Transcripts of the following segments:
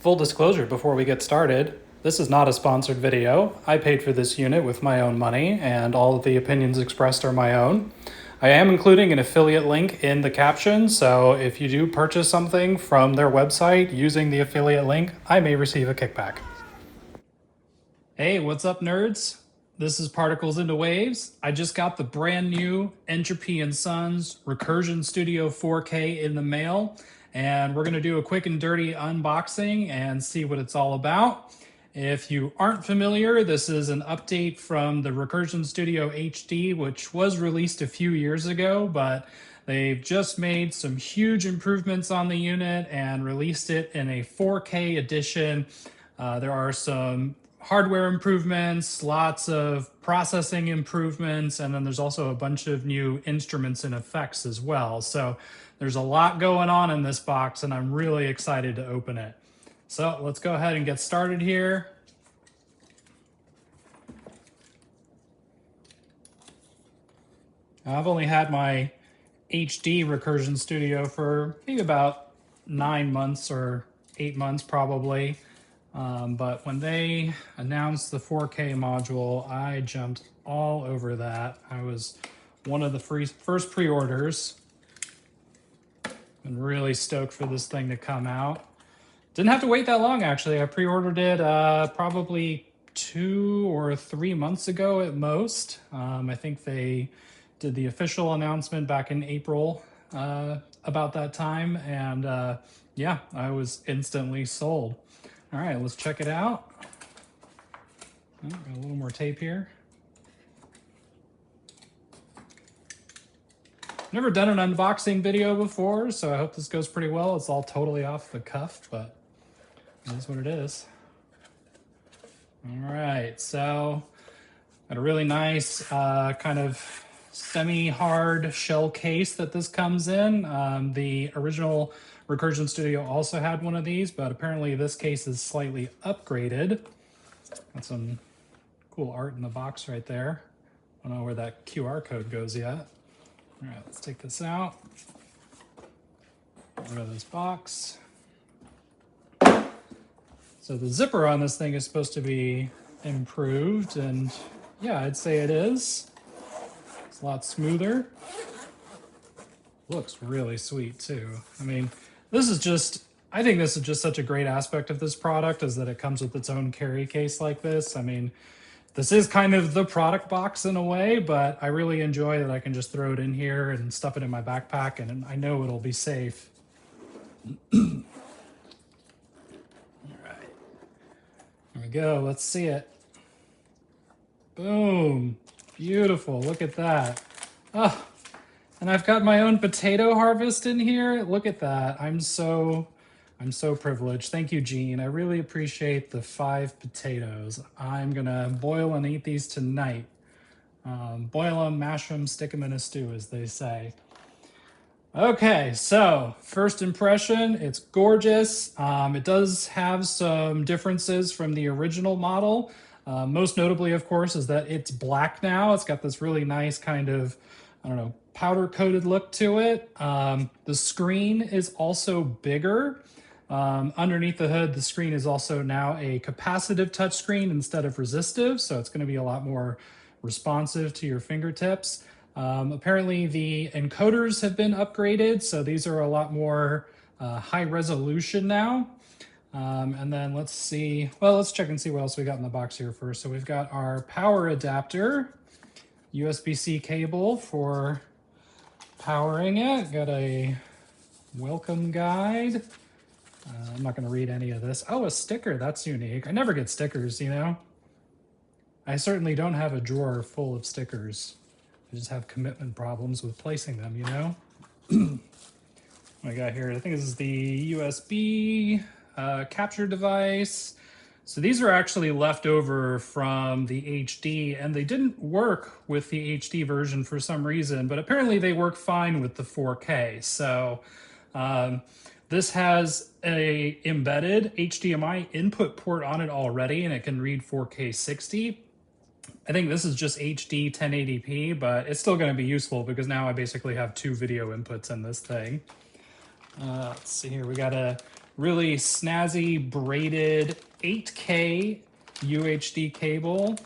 Full disclosure before we get started, this is not a sponsored video. I paid for this unit with my own money, and all of the opinions expressed are my own. I am including an affiliate link in the caption, so if you do purchase something from their website using the affiliate link, I may receive a kickback. Hey, what's up, nerds? This is Particles into Waves. I just got the brand new Entropy & Sons Recursion Studio 4K in the mail, and we're gonna do a quick and dirty unboxing and see what it's all about. If you aren't familiar, this is an update from the Recursion Studio HD, which was released a few years ago, but they've just made some huge improvements on the unit and released it in a 4K edition. There are some hardware improvements, lots of processing improvements, and then there's also a bunch of new instruments and effects as well. So there's a lot going on in this box, and I'm really excited to open it. So let's go ahead and get started here. I've only had my HD Recursion Studio for maybe about 9 months or 8 months probably. But when they announced the 4K module, I jumped all over that. I was one of the first pre-orders. Been really stoked for this thing to come out. Didn't have to wait that long, actually. I pre-ordered it probably 2 or 3 months ago at most. I think they did the official announcement back in April about that time, and yeah, I was instantly sold. All right, let's check it out. Oh, got a little more tape here. Never done an unboxing video before, so I hope this goes pretty well. It's all totally off the cuff, but it is what it is. All right, so got a really nice kind of semi-hard shell case that this comes in. The original Recursion Studio also had one of these, but apparently this case is slightly upgraded. Got some cool art in the box right there. I don't know where that QR code goes yet. All right, let's take this out. Get rid of this box. So the zipper on this thing is supposed to be improved, and yeah, I'd say it is. It's a lot smoother. Looks really sweet too. I mean, I think this is just such a great aspect of this product, is that it comes with its own carry case like this. I mean, this is kind of the product box in a way, but I really enjoy that I can just throw it in here and stuff it in my backpack, and I know it'll be safe. All right, here we go. Let's see it. Boom. Beautiful. Look at that. Oh, and I've got my own potato harvest in here. Look at that. I'm so privileged. Thank you, Gene. I really appreciate the 5 potatoes. I'm gonna boil and eat these tonight. Boil them, mash them, stick them in a stew, as they say. Okay, so first impression, it's gorgeous. It does have some differences from the original model. Most notably, of course, is that it's black now. It's got this really nice kind of, I don't know, powder-coated look to it. The screen is also bigger. Underneath the hood, the screen is also now a capacitive touchscreen instead of resistive, so it's going to be a lot more responsive to your fingertips. Apparently the encoders have been upgraded, so these are a lot more high resolution now. And then let's see, well, let's check and see what else we got in the box here first. So we've got our power adapter, USB-C cable for powering it. Got a welcome guide. I'm not going to read any of this. Oh, a sticker. That's unique. I never get stickers, you know. I certainly don't have a drawer full of stickers. I just have commitment problems with placing them, you know. What I got here, I think this is the USB capture device. So these are actually left over from the HD, and they didn't work with the HD version for some reason, but apparently they work fine with the 4K. So this has a embedded HDMI input port on it already, and it can read 4K 60. I think this is just HD 1080p, but it's still going to be useful because now I basically have 2 video inputs in this thing. Let's see here, we got a really snazzy braided 8K UHD cable.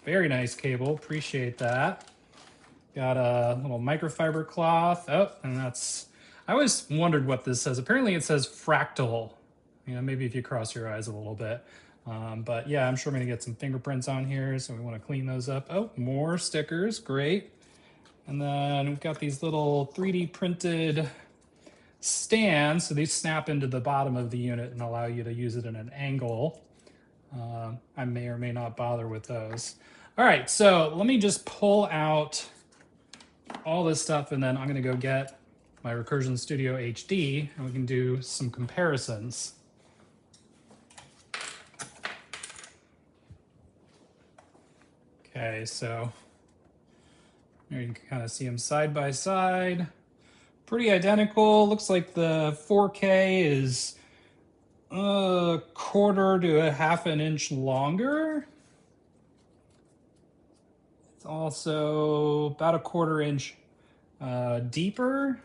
Very nice cable, appreciate that. Got a little microfiber cloth. Oh, and that's, I always wondered what this says. Apparently it says fractal. You know, maybe if you cross your eyes a little bit. But yeah, I'm sure I'm gonna get some fingerprints on here, so we wanna clean those up. Oh, more stickers, great. And then we've got these little 3D printed stands. So these snap into the bottom of the unit and allow you to use it in an angle. I may or may not bother with those. All right, so let me just pull out all this stuff, and then I'm gonna go get my Recursion Studio HD, and we can do some comparisons. Okay, so here you can kind of see them side by side. Pretty identical. Looks like the 4K is a quarter to a half an inch longer. It's also about a quarter inch deeper.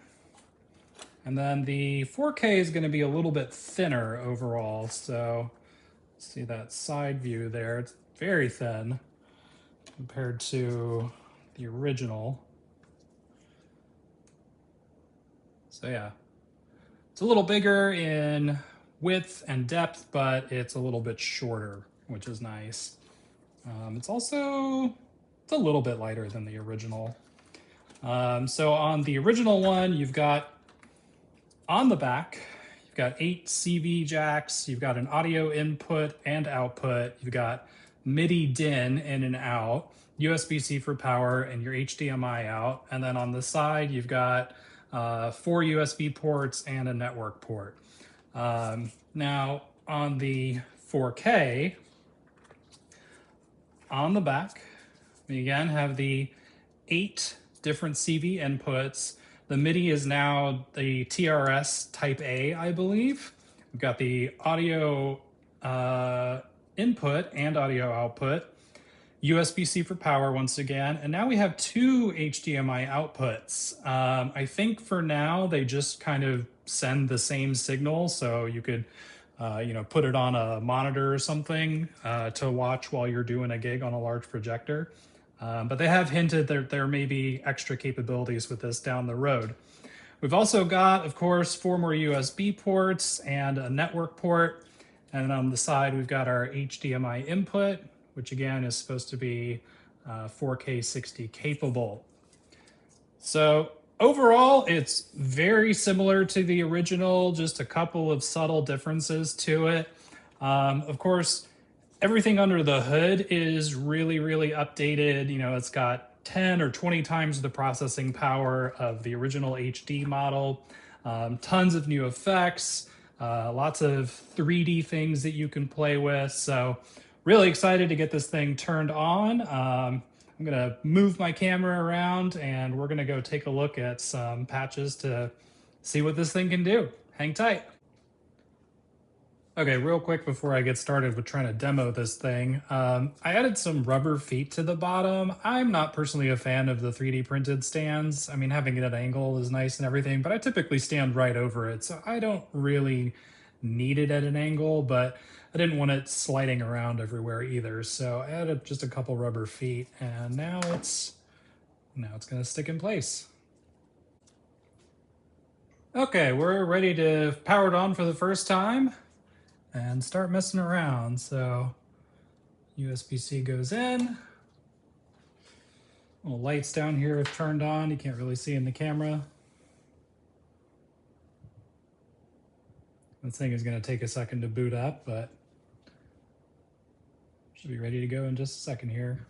And then the 4K is going to be a little bit thinner overall. So see that side view there. It's very thin compared to the original. So yeah, it's a little bigger in width and depth, but it's a little bit shorter, which is nice. It's a little bit lighter than the original. So on the original one, you've got on the back, you've got 8 CV jacks, you've got an audio input and output, you've got MIDI DIN in and out, USB-C for power, and your HDMI out. And then on the side, you've got 4 USB ports and a network port. Now, on the 4K, on the back, we again have the 8 different CV inputs. The MIDI is now the TRS Type A, I believe. We've got the audio input and audio output, USB-C for power once again, and now we have 2 HDMI outputs. I think for now they just kind of send the same signal, so you could put it on a monitor or something to watch while you're doing a gig on a large projector. But they have hinted that there may be extra capabilities with this down the road. We've also got, of course, 4 more USB ports and a network port. And on the side, we've got our HDMI input, which again is supposed to be 4K 60 capable. So overall, it's very similar to the original, just a couple of subtle differences to it. Of course, everything under the hood is really, really updated. You know, it's got 10 or 20 times the processing power of the original HD model. Tons of new effects, lots of 3D things that you can play with. So really excited to get this thing turned on. I'm gonna move my camera around and we're gonna go take a look at some patches to see what this thing can do. Hang tight. Okay, real quick before I get started with trying to demo this thing, I added some rubber feet to the bottom. I'm not personally a fan of the 3D printed stands. I mean, having it at an angle is nice and everything, but I typically stand right over it, so I don't really need it at an angle, but I didn't want it sliding around everywhere either, so I added just a couple rubber feet, and now it's gonna stick in place. Okay, we're ready to power it on for the first time and start messing around. So USB-C goes in. Little lights down here have turned on. You can't really see in the camera. This thing is going to take a second to boot up, but should be ready to go in just a second here.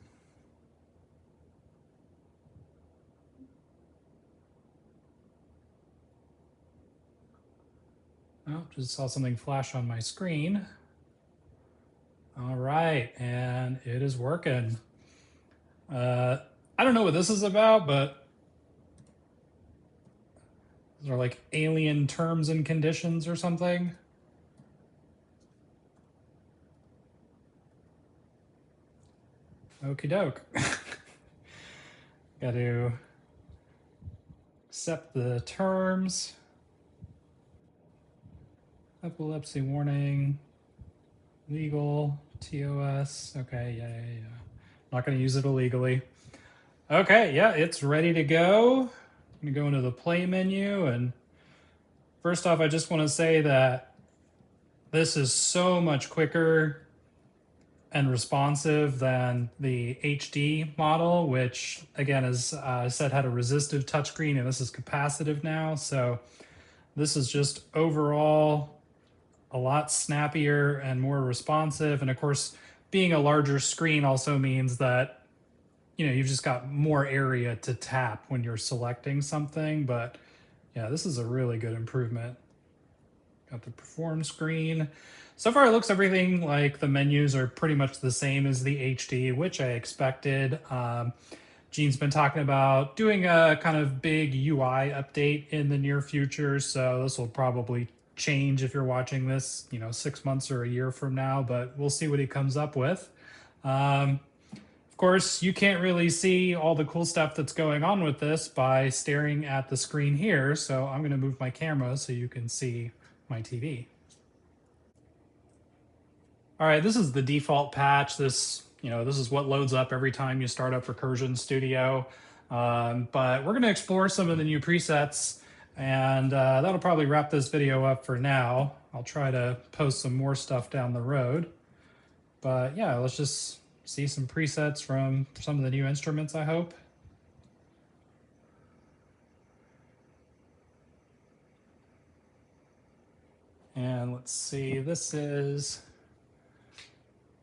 Oh, just saw something flash on my screen. All right, and it is working. I don't know what this is about, but these are like alien terms and conditions or something. Okie doke. Got to accept the terms. Epilepsy warning, legal, TOS. Okay, yeah. Not going to use it illegally. Okay, yeah, it's ready to go. I'm going to go into the play menu, and first off, I just want to say that this is so much quicker and responsive than the HD model, which again, as I said, had a resistive touchscreen, and this is capacitive now. So this is just overall a lot snappier and more responsive. And of course, being a larger screen also means that, you know, you've just got more area to tap when you're selecting something. But yeah, this is a really good improvement. Got the perform screen. So far, it looks everything like the menus are pretty much the same as the HD, which I expected. Gene's been talking about doing a kind of big UI update in the near future, so this will probably change if you're watching this, you know, 6 months or a year from now, but we'll see what he comes up with. Of course, you can't really see all the cool stuff that's going on with this by staring at the screen here, so I'm going to move my camera so you can see my TV. All right, this is the default patch. This is what loads up every time you start up Recursion Studio. But we're going to explore some of the new presets, and that'll probably wrap this video up for now. I'll try to post some more stuff down the road. But yeah, let's just see some presets from some of the new instruments, I hope. And let's see, this is...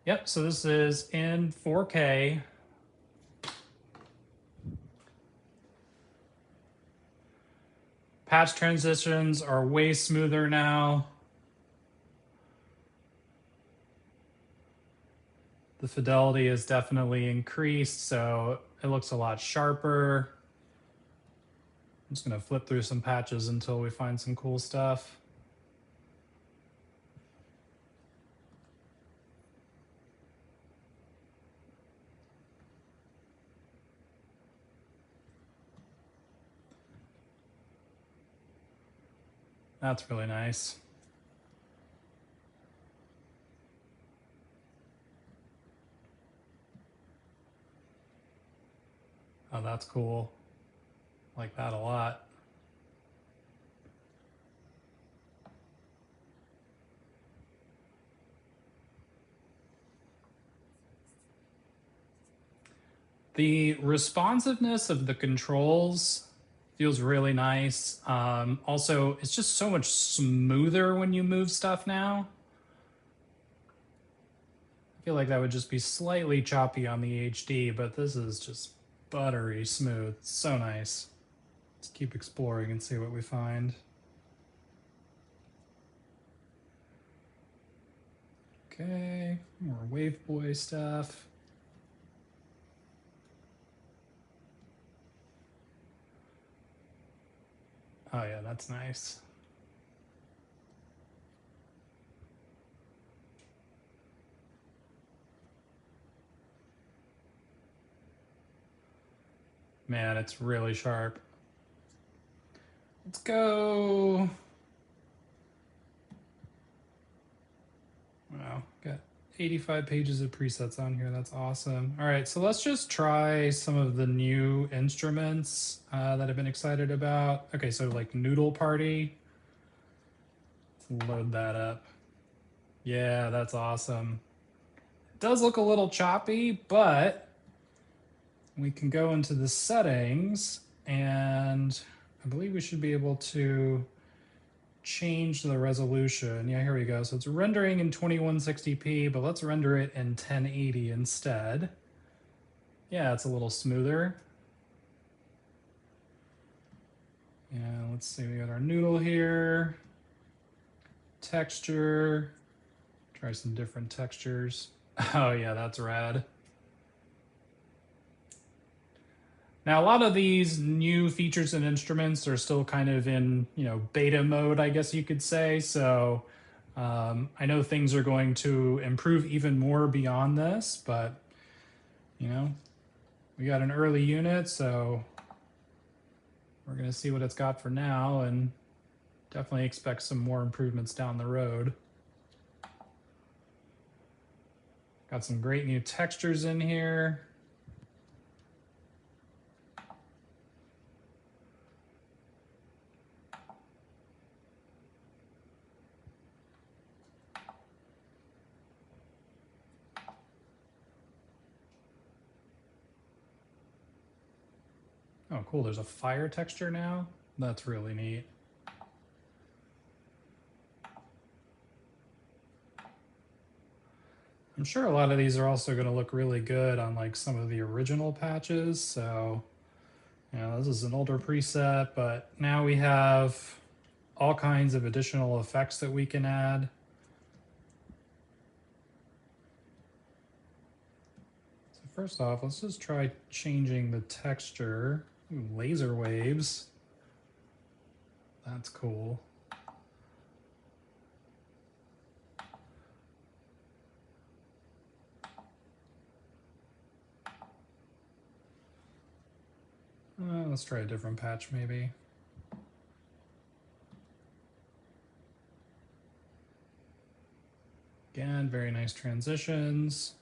Yep, so this is in 4K. Patch transitions are way smoother now. The fidelity is definitely increased, so it looks a lot sharper. I'm just gonna flip through some patches until we find some cool stuff. That's really nice. Oh, that's cool. I like that a lot. The responsiveness of the controls feels really nice. Also, it's just so much smoother when you move stuff now. I feel like that would just be slightly choppy on the HD, but this is just buttery smooth. It's so nice. Let's keep exploring and see what we find. Okay, more Wave Boy stuff. Oh yeah, that's nice. Man, it's really sharp. Let's go. Wow, got 85 pages of presets on here. That's awesome. All right, so let's just try some of the new instruments that I've been excited about. Okay, so like Noodle Party. Let's load that up. Yeah, that's awesome. It does look a little choppy, but we can go into the settings, and I believe we should be able to change the resolution. Yeah, here we go. So it's rendering in 2160p, but let's render it in 1080 instead. Yeah, it's a little smoother. Yeah, let's see, we got our noodle here. Texture. Try some different textures. Oh yeah, that's rad. Now, a lot of these new features and instruments are still kind of in, beta mode, I guess you could say. So I know things are going to improve even more beyond this, but, we got an early unit, so we're going to see what it's got for now. And Definitely expect some more improvements down the road. Got some great new textures in here. Oh, cool. There's a fire texture now. That's really neat. I'm sure a lot of these are also going to look really good on like some of the original patches. So, you know, this is an older preset, but now we have all kinds of additional effects that we can add. So first off, let's just try changing the texture. Ooh, laser waves. That's cool. Let's try a different patch maybe. Again, very nice transitions.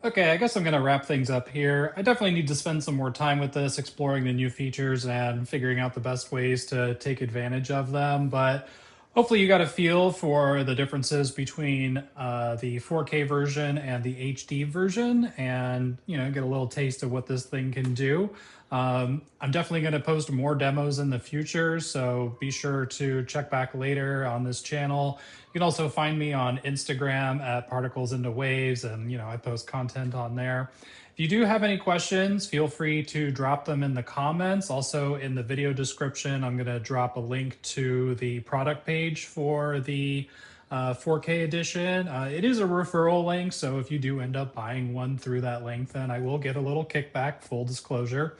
Okay, I guess I'm going to wrap things up here. I definitely need to spend some more time with this, exploring the new features and figuring out the best ways to take advantage of them. But hopefully you got a feel for the differences between the 4K version and the HD version, and you know, get a little taste of what this thing can do. I'm definitely going to post more demos in the future, so be sure to check back later on this channel. You can also find me on Instagram at Particles into Waves, and you know, I post content on there. If you do have any questions, feel free to drop them in the comments. Also in the video description, I'm going to drop a link to the product page for the 4K edition. It is a referral link, so if you do end up buying one through that link, then I will get a little kickback, full disclosure.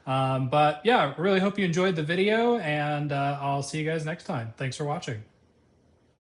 But yeah, really hope you enjoyed the video, and I'll see you guys next time. Thanks for watching.